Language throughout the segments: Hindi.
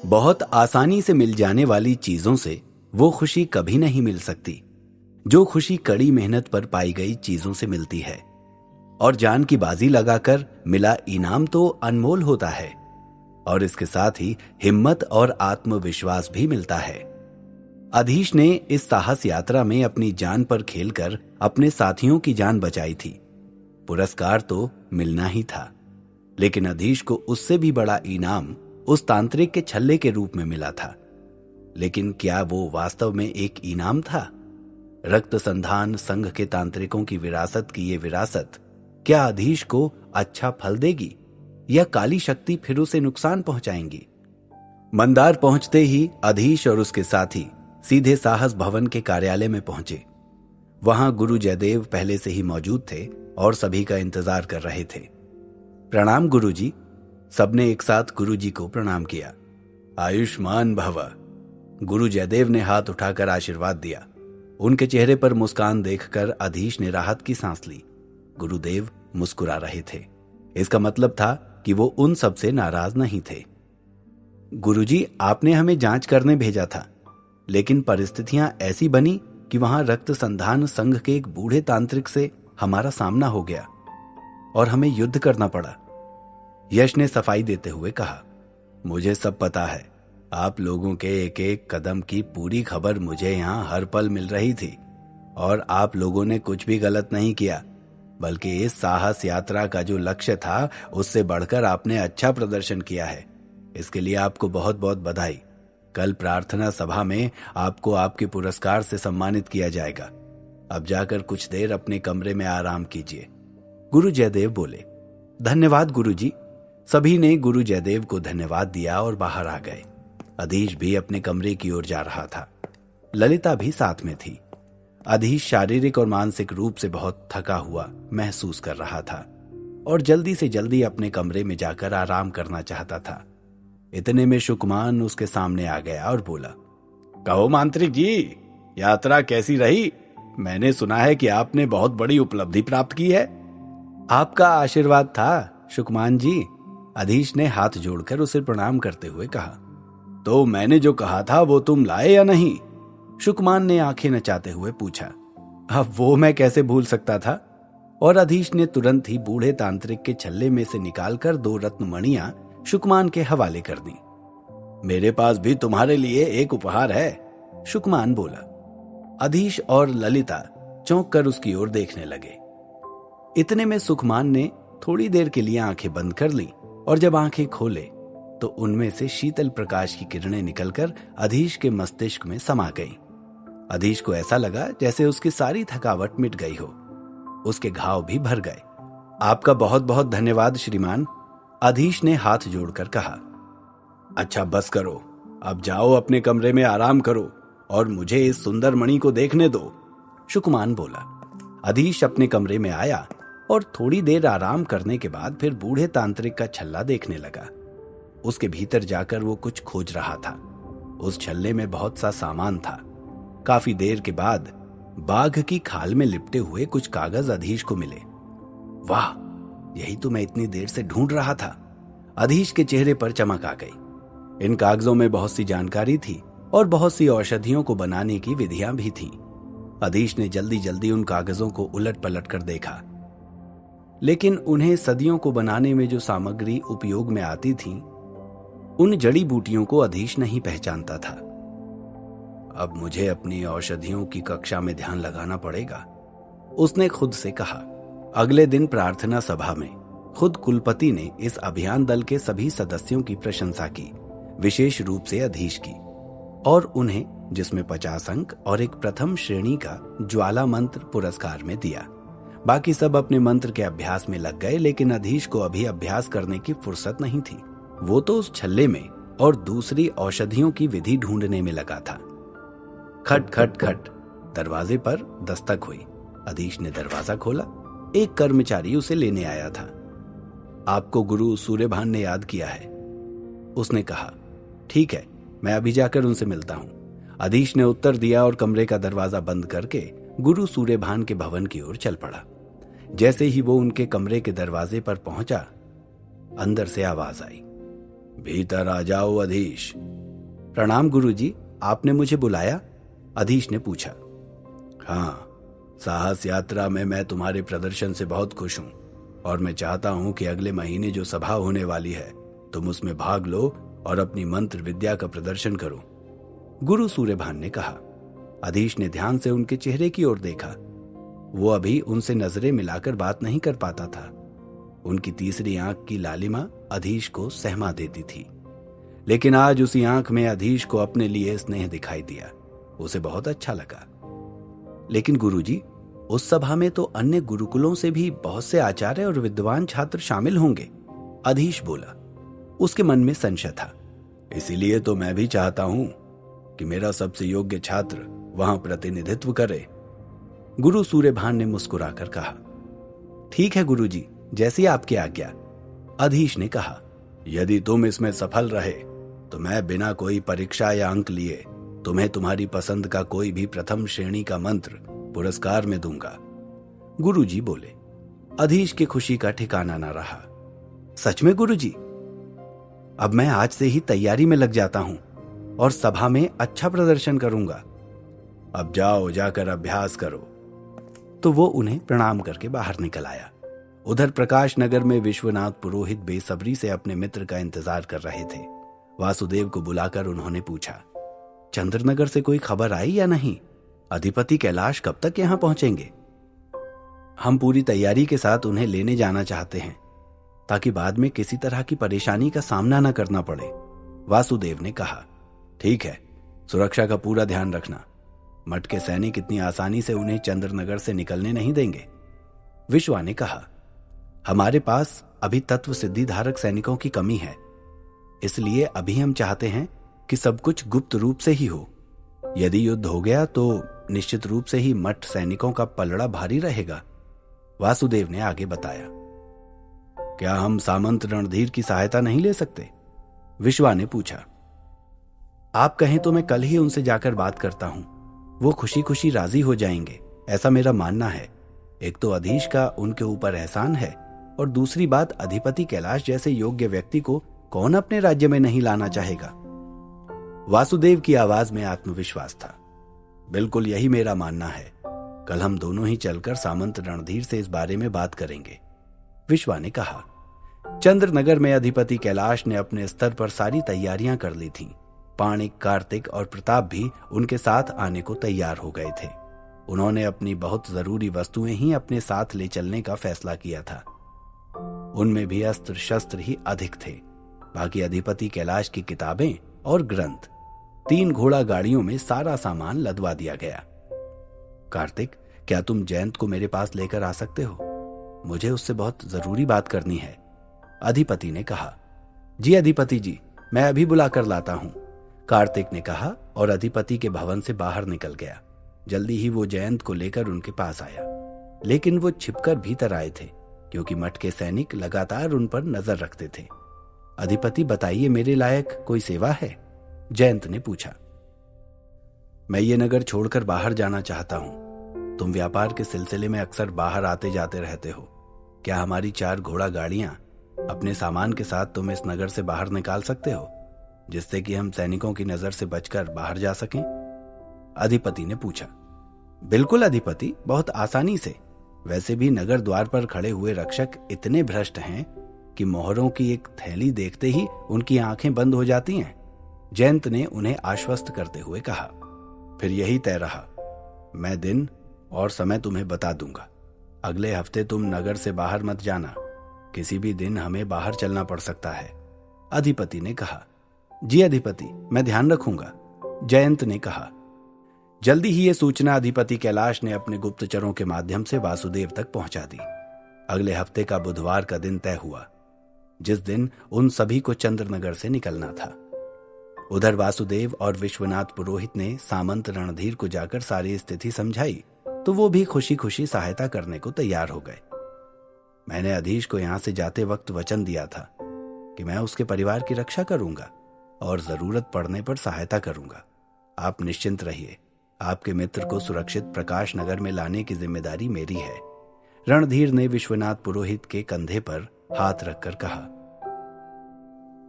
बहुत आसानी से मिल जाने वाली चीजों से वो खुशी कभी नहीं मिल सकती जो खुशी कड़ी मेहनत पर पाई गई चीजों से मिलती है। और जान की बाजी लगाकर मिला इनाम तो अनमोल होता है, और इसके साथ ही हिम्मत और आत्मविश्वास भी मिलता है। अधीश ने इस साहस यात्रा में अपनी जान पर खेलकर अपने साथियों की जान बचाई थी। पुरस्कार तो मिलना ही था, लेकिन अधीश को उससे भी बड़ा इनाम उस तांत्रिक के छल्ले के रूप में मिला था। लेकिन क्या वो वास्तव में एक इनाम था? रक्त संधान संघ के तांत्रिकों की विरासत की ये विरासत क्या अधीश को अच्छा फल देगी या काली शक्ति फिर उसे नुकसान पहुंचाएंगी? मंदार पहुंचते ही अधीश और उसके साथी सीधे साहस भवन के कार्यालय में पहुंचे। वहां गुरु जयदेव पहले से ही मौजूद थे और सभी का इंतजार कर रहे थे। प्रणाम गुरुजी। सबने एक साथ गुरुजी को प्रणाम किया। आयुष्मान भव। गुरु जयदेव ने हाथ उठाकर आशीर्वाद दिया। उनके चेहरे पर मुस्कान देखकर अधीश ने राहत की सांस ली। गुरुदेव मुस्कुरा रहे थे। इसका मतलब था कि वो उन सब से नाराज नहीं थे। गुरुजी, आपने हमें जांच करने भेजा था, लेकिन परिस्थितियां ऐसी बनी कि वहां रक्त संधान संघ के एक बूढ़े तांत्रिक से हमारा सामना हो गया और हमें युद्ध करना पड़ा। यश ने सफाई देते हुए कहा, मुझे सब पता है। आप लोगों के एक एक कदम की पूरी खबर मुझे यहाँ हर पल मिल रही थी, और आप लोगों ने कुछ भी गलत नहीं किया, बल्कि इस साहस यात्रा का जो लक्ष्य था उससे बढ़कर आपने अच्छा प्रदर्शन किया है। इसके लिए आपको बहुत बहुत बधाई। कल प्रार्थना सभा में आपको आपके पुरस्कार से सम्मानित किया जाएगा। अब जाकर कुछ देर अपने कमरे में आराम कीजिए। गुरु जयदेव बोले। धन्यवाद गुरुजी। सभी ने गुरु जयदेव को धन्यवाद दिया और बाहर आ गए। अधीश भी अपने कमरे की ओर जा रहा था। ललिता भी साथ में थी। अधीश शारीरिक और मानसिक रूप से बहुत थका हुआ महसूस कर रहा था और जल्दी से जल्दी अपने कमरे में जाकर आराम करना चाहता था। इतने में शुकमान उसके सामने आ गया और बोला, कहो मांत्रिक जी, यात्रा कैसी रही? मैंने सुना है कि आपने बहुत बड़ी उपलब्धि प्राप्त की है। आपका आशीर्वाद था शुकमान जी। अधीश ने हाथ जोड़कर उसे प्रणाम करते हुए कहा। तो मैंने जो कहा था वो तुम लाए या नहीं? शुकमान ने आंखें नचाते हुए पूछा। अब वो मैं कैसे भूल सकता था? और अधीश ने तुरंत ही बूढ़े तांत्रिक के छल्ले में से निकालकर 2 रत्न मणियां शुकमान के हवाले कर दी। मेरे पास भी तुम्हारे लिए एक उपहार है, शुकमान बोला। अधीश और ललिता चौंक कर उसकी ओर देखने लगे। इतने में सुकमान ने थोड़ी देर के लिए आंखें बंद कर ली, और जब आंखें खोले तो उनमें से शीतल प्रकाश की किरणें निकलकर अधीश के मस्तिष्क में समा गई। अधीश को ऐसा लगा जैसे उसकी सारी थकावट मिट गई हो। उसके घाव भी भर गए। आपका बहुत बहुत धन्यवाद श्रीमान, अधीश ने हाथ जोड़कर कहा। अच्छा बस करो, अब जाओ अपने कमरे में आराम करो और मुझे इस सुंदर मणि को देखने दो, शुकमान बोला। अधीश अपने कमरे में आया और थोड़ी देर आराम करने के बाद फिर बूढ़े तांत्रिक का छल्ला देखने लगा। उसके भीतर जाकर वो कुछ खोज रहा था। उस छल्ले में बहुत सा सामान था। काफी देर के बाद बाघ की खाल में लिपटे हुए कुछ कागज अधीश को मिले। वाह, यही तो मैं इतनी देर से ढूंढ रहा था। अधीश के चेहरे पर चमक आ गई। इन कागजों में बहुत सी जानकारी थी और बहुत सी औषधियों को बनाने की विधियां भी थीं। अधीश ने जल्दी जल्दी उन कागजों को उलट पलट कर देखा, लेकिन उन्हें सदियों को बनाने में जो सामग्री उपयोग में आती थी, उन जड़ी बूटियों को अधीश नहीं पहचानता था। अब मुझे अपनी औषधियों की कक्षा में ध्यान लगाना पड़ेगा, उसने खुद से कहा। अगले दिन प्रार्थना सभा में खुद कुलपति ने इस अभियान दल के सभी सदस्यों की प्रशंसा की, विशेष रूप से अधीश की, और उन्हें जिसमें 50 अंक और एक प्रथम श्रेणी का ज्वाला मंत्र पुरस्कार में दिया। बाकी सब अपने मंत्र के अभ्यास में लग गए, लेकिन अधीश को अभी अभ्यास करने की फुर्सत नहीं थी। वो तो उस छल्ले में और दूसरी औषधियों की विधि ढूंढने में लगा था। खट खट खट, दरवाजे पर दस्तक हुई। अधीश ने दरवाजा खोला। एक कर्मचारी उसे लेने आया था। आपको गुरु सूर्यभान ने याद किया है, उसने कहा। ठीक है, मैं अभी जाकर उनसे मिलता हूं, अधीश ने उत्तर दिया और कमरे का दरवाजा बंद करके गुरु सूर्यभान के भवन की ओर चल पड़ा। जैसे ही वो उनके कमरे के दरवाजे पर पहुंचा, अंदर से आवाज आई, भीतर आ जाओ अधीश। प्रणाम गुरुजी, आपने मुझे बुलाया? अधीश ने पूछा। हाँ, साहस यात्रा में मैं तुम्हारे प्रदर्शन से बहुत खुश हूं और मैं चाहता हूं कि अगले महीने जो सभा होने वाली है तुम उसमें भाग लो और अपनी मंत्र विद्या का प्रदर्शन करो, गुरु सूर्यभान ने कहा। अधीश ने ध्यान से उनके चेहरे की ओर देखा। वो अभी उनसे नजरें मिलाकर बात नहीं कर पाता था। उनकी तीसरी आंख की लालिमा अधीश को सहमा देती थी, लेकिन आज उसी आंख में अधीश को अपने लिए स्नेह दिखाई दिया। उसे बहुत अच्छा लगा। लेकिन गुरुजी, उस सभा में तो अन्य गुरुकुलों से भी बहुत से आचार्य और विद्वान छात्र शामिल होंगे, अधीश बोला। उसके मन में संशय था। इसीलिए तो मैं भी चाहता हूं कि मेरा सबसे योग्य छात्र वहां प्रतिनिधित्व करे, गुरु सूर्यभान ने मुस्कुराकर कहा। ठीक है गुरुजी, जैसी आपकी आज्ञा, अधीश ने कहा। यदि तुम इसमें सफल रहे तो मैं बिना कोई परीक्षा या अंक लिए तुम्हें तुम्हारी पसंद का कोई भी प्रथम श्रेणी का मंत्र पुरस्कार में दूंगा, गुरुजी बोले। अधीश की खुशी का ठिकाना न रहा। सच में गुरुजी? अब मैं आज से ही तैयारी में लग जाता हूं और सभा में अच्छा प्रदर्शन करूंगा। अब जाओ, जाकर अभ्यास करो। तो वो उन्हें प्रणाम करके बाहर निकल आया। उधर प्रकाश नगर में विश्वनाथ पुरोहित बेसब्री से अपने मित्र का इंतजार कर रहे थे। वासुदेव को बुलाकर उन्होंने पूछा, चंद्रनगर से कोई खबर आई या नहीं? अधिपति कैलाश कब तक यहां पहुंचेंगे? हम पूरी तैयारी के साथ उन्हें लेने जाना चाहते हैं ताकि बाद में किसी तरह की परेशानी का सामना न करना पड़े, वासुदेव ने कहा। ठीक है, सुरक्षा का पूरा ध्यान रखना। मठ के सैनिक इतनी आसानी से उन्हें चंद्रनगर से निकलने नहीं देंगे, विश्वा ने कहा। हमारे पास अभी तत्व सिद्धि धारक सैनिकों की कमी है, इसलिए अभी हम चाहते हैं कि सब कुछ गुप्त रूप से ही हो। यदि युद्ध हो गया तो निश्चित रूप से ही मठ सैनिकों का पलड़ा भारी रहेगा, वासुदेव ने आगे बताया। क्या हम सामंत रणधीर की सहायता नहीं ले सकते? विश्वा ने पूछा। आप कहें तो मैं कल ही उनसे जाकर बात करता हूं। वो खुशी खुशी राजी हो जाएंगे, ऐसा मेरा मानना है। एक तो अधीश का उनके ऊपर एहसान है और दूसरी बात, अधिपति कैलाश जैसे योग्य व्यक्ति को कौन अपने राज्य में नहीं लाना चाहेगा। वासुदेव की आवाज में आत्मविश्वास था। बिल्कुल यही मेरा मानना है। कल हम दोनों ही चलकर सामंत रणधीर से इस बारे में बात करेंगे, विश्वा ने कहा। चंद्रनगर में अधिपति कैलाश ने अपने स्तर पर सारी तैयारियां कर ली थीं। पाणिक, कार्तिक और प्रताप भी उनके साथ आने को तैयार हो गए थे। उन्होंने अपनी बहुत जरूरी वस्तुएं ही अपने साथ ले चलने का फैसला किया था। उनमें भी अस्त्र शस्त्र ही अधिक थे। बाकी अधिपति कैलाश की किताबें और ग्रंथ, 3 घोड़ा गाड़ियों में सारा सामान लदवा दिया गया। कार्तिक, क्या तुम जयंत को मेरे पास लेकर आ सकते हो? मुझे उससे बहुत जरूरी बात करनी है, अधिपति ने कहा। जी अधिपति जी, मैं अभी बुलाकर लाता हूं, कार्तिक ने कहा और अधिपति के भवन से बाहर निकल गया। जल्दी ही वो जयंत को लेकर उनके पास आया, लेकिन वो छिपकर भीतर आए थे क्योंकि मठ के सैनिक लगातार उन पर नजर रखते थे। अधिपति बताइए, मेरे लायक कोई सेवा है? जयंत ने पूछा। मैं ये नगर छोड़कर बाहर जाना चाहता हूं। तुम व्यापार के सिलसिले में अक्सर बाहर आते जाते रहते हो। क्या हमारी 4 घोड़ा गाड़ियां अपने सामान के साथ तुम इस नगर से बाहर निकाल सकते हो, जिससे कि हम सैनिकों की नजर से बचकर बाहर जा सकें? अधिपति ने पूछा। बिल्कुल अधिपति, बहुत आसानी से। वैसे भी नगर द्वार पर खड़े हुए रक्षक इतने भ्रष्ट हैं कि मोहरों की एक थैली देखते ही उनकी आंखें बंद हो जाती हैं, जयंत ने उन्हें आश्वस्त करते हुए कहा। फिर यही तय रहा। मैं दिन और समय तुम्हें बता दूंगा। अगले हफ्ते तुम नगर से बाहर मत जाना। किसी भी दिन हमें बाहर चलना पड़ सकता है, अधिपति ने कहा। जी अधिपति, मैं ध्यान रखूंगा, जयंत ने कहा। जल्दी ही ये सूचना अधिपति कैलाश ने अपने गुप्तचरों के माध्यम से वासुदेव तक पहुंचा दी। अगले हफ्ते का बुधवार का दिन तय हुआ, जिस दिन उन सभी को चंद्रनगर से निकलना था। उधर वासुदेव और विश्वनाथ पुरोहित ने सामंत रणधीर को जाकर सारी स्थिति समझाई तो वो भी खुशी खुशी सहायता करने को तैयार हो गए। मैंने अधीश को यहां से जाते वक्त वचन दिया था कि मैं उसके परिवार की रक्षा करूंगा और जरूरत पड़ने पर सहायता करूंगा। आप निश्चिंत रहिए, आपके मित्र को सुरक्षित प्रकाश नगर में लाने की जिम्मेदारी मेरी है, रणधीर ने विश्वनाथ पुरोहित के कंधे पर हाथ रखकर कहा।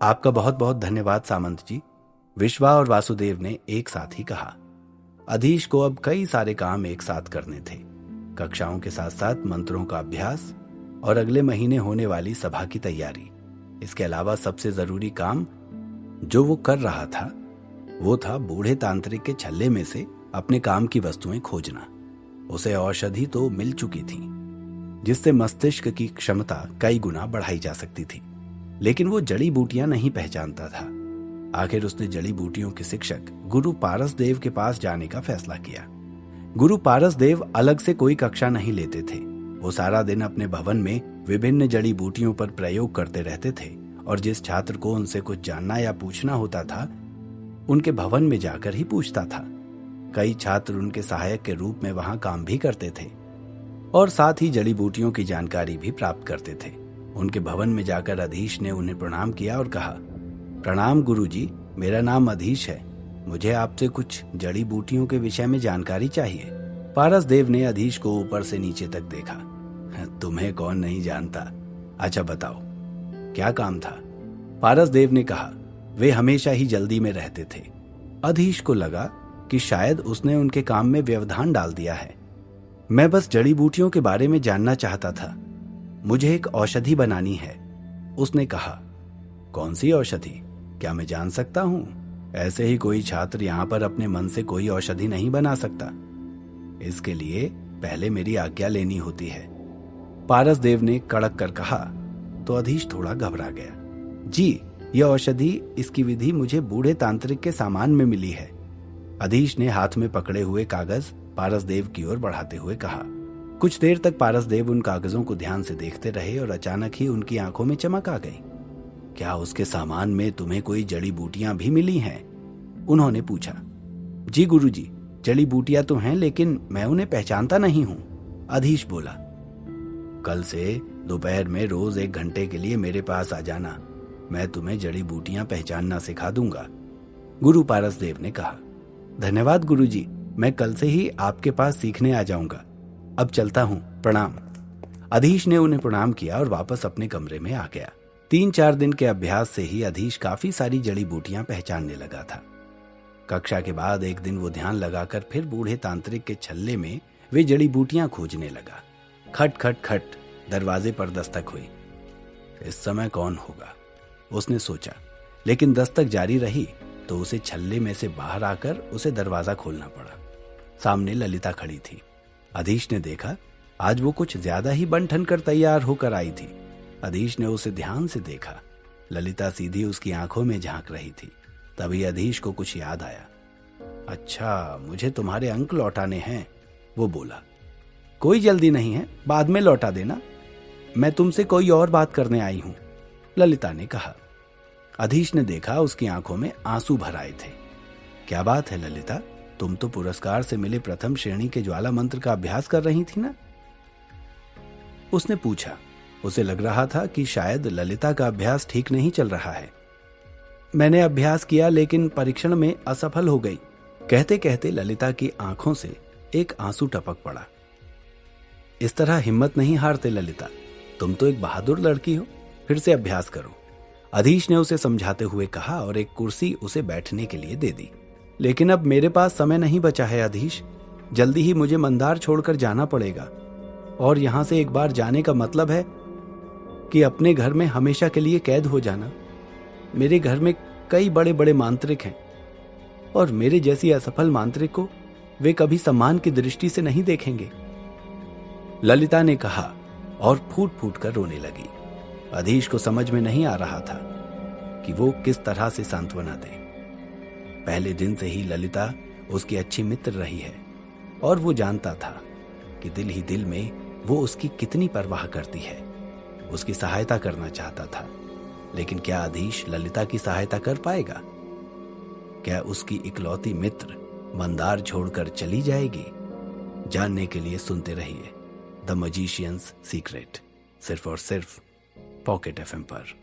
आपका बहुत बहुत धन्यवाद सामंत जी, विश्वा और वासुदेव ने एक साथ ही कहा। अधीश को अब कई सारे काम एक साथ करने थे। कक्षाओं के साथ साथ मंत्रों का अभ्यास और अगले महीने होने वाली सभा की तैयारी। इसके अलावा सबसे जरूरी काम जो वो कर रहा था वो था बूढ़े तांत्रिक के छल्ले में से अपने काम की वस्तुएं खोजना। उसे औषधि तो मिल चुकी थी जिससे मस्तिष्क की क्षमता कई गुना बढ़ाई जा सकती थी, लेकिन वो जड़ी बूटियां नहीं पहचानता था। आखिर उसने जड़ी बूटियों के शिक्षक गुरु पारस देव के पास जाने का फैसला किया। गुरु पारस देव अलग से कोई कक्षा नहीं लेते थे। वो सारा दिन अपने भवन में विभिन्न जड़ी बूटियों पर प्रयोग करते रहते थे और जिस छात्र को उनसे कुछ जानना या पूछना होता था उनके भवन में जाकर ही पूछता था। कई छात्र उनके सहायक के रूप में वहां काम भी करते थे और साथ ही जड़ी बूटियों की जानकारी भी प्राप्त करते थे। उनके भवन में जाकर अधीश ने उन्हें प्रणाम किया और कहा, प्रणाम गुरुजी, मेरा नाम अधीश है। मुझे आपसे कुछ जड़ी बूटियों के विषय में जानकारी चाहिए। पारस देव ने अधीश को ऊपर से नीचे तक देखा। तुम्हें कौन नहीं जानता, अच्छा बताओ क्या काम था? पारस देव ने कहा, वे हमेशा ही जल्दी में रहते थे। अधीश को लगा कि शायद उसने उनके काम में व्यवधान डाल दिया है। मैं बस जड़ी बूटियों के बारे में जानना चाहता था। मुझे एक औषधि बनानी है, उसने कहा। कौन सी औषधि, क्या मैं जान सकता हूं? ऐसे ही कोई छात्र यहां पर अपने मन से कोई औषधि नहीं बना सकता। इसके लिए पहले मेरी आज्ञा लेनी होती है, पारस देव ने कड़क कर कहा। तो अधीश थोड़ा घबरा गया। जी, यह औषधि, इसकी विधि मुझे बूढ़े तांत्रिक के सामान में मिली है। अधीश ने हाथ में पकड़े हुए कागज पारस देव की ओर बढ़ाते हुए कहा। कुछ देर तक पारस देव उन कागजों को ध्यान से देखते रहे और अचानक ही उनकी आंखों में चमक आ गई। क्या उसके सामान में तुम्हें कोई जड़ी बूटियां भी मिली हैं? उन्होंने पूछा। जी गुरुजी, जड़ी बूटियां तो हैं, लेकिन मैं उन्हें पहचानता नहीं हूं, अधीश बोला। कल से दोपहर में रोज 1 घंटे के लिए मेरे पास आ जाना। मैं तुम्हें जड़ी बूटियां पहचानना सिखा दूंगा, गुरु पारस देव ने कहा। धन्यवाद गुरुजी, मैं कल से ही आपके पास सीखने आ जाऊंगा। अब चलता हूं, प्रणाम। अधीश ने उन्हें प्रणाम किया और वापस अपने कमरे में आ गया। 3-4 दिन के अभ्यास से ही अधीश काफी सारी जड़ी बूटियां पहचानने लगा था। कक्षा के बाद एक दिन वो ध्यान लगाकर फिर बूढ़े तांत्रिक के छल्ले में वे जड़ी बूटियां खोजने लगा। खट खट खट, दरवाजे पर दस्तक हुई। इस समय कौन होगा, उसने सोचा, लेकिन दस्तक जारी रही तो उसे छल्ले में से बाहर आकर उसे दरवाजा खोलना पड़ा। सामने ललिता खड़ी थी। अधीश ने देखा आज वो कुछ ज्यादा ही बन ठन कर तैयार होकर आई थी। अधीश ने उसे ध्यान से देखा। ललिता सीधी उसकी आंखों में झांक रही थी। तभी अधीश को कुछ याद आया। अच्छा, मुझे तुम्हारे अंक लौटाने हैं, वो बोला। कोई जल्दी नहीं है, बाद में लौटा देना। मैं तुमसे कोई और बात करने आई हूं, ललिता ने कहा। अधीश ने देखा उसकी आंखों में आंसू भर आए थे। क्या बात है ललिता, तुम तो पुरस्कार से मिले प्रथम श्रेणी के ज्वाला मंत्र का अभ्यास कर रही थी ना? उसने पूछा। उसे लग रहा था कि शायद ललिता का अभ्यास ठीक नहीं चल रहा है। मैंने अभ्यास किया लेकिन परीक्षण में असफल हो गई, कहते कहते ललिता की आंखों से एक आंसू टपक पड़ा। इस तरह हिम्मत नहीं हारते ललिता, तुम तो एक बहादुर लड़की हो, फिर से अभ्यास करो, अधीश ने उसे समझाते हुए कहा और एक कुर्सी उसे बैठने के लिए दे दी। लेकिन अब मेरे पास समय नहीं बचा है अधीश, जल्दी ही मुझे मंदार छोड़कर जाना पड़ेगा और यहां से एक बार जाने का मतलब है कि अपने घर में हमेशा के लिए कैद हो जाना। मेरे घर में कई बड़े बड़े मांत्रिक हैं और मेरे जैसी असफल मांत्रिक को वे कभी सम्मान की दृष्टि से नहीं देखेंगे, ललिता ने कहा और फूट फूट कर रोने लगी। अधीश को समझ में नहीं आ रहा था कि वो किस तरह से सांत्वना दे। पहले दिन से ही ललिता उसकी अच्छी मित्र रही है और वो जानता था कि दिल ही दिल में वो उसकी कितनी परवाह करती है। उसकी सहायता करना चाहता था, लेकिन क्या अधीश ललिता की सहायता कर पाएगा? क्या उसकी इकलौती मित्र मंदार छोड़कर चली जाएगी? जानने के लिए सुनते रहिए द मैजिशियंस सीक्रेट, सिर्फ और सिर्फ पॉकेट FM पर।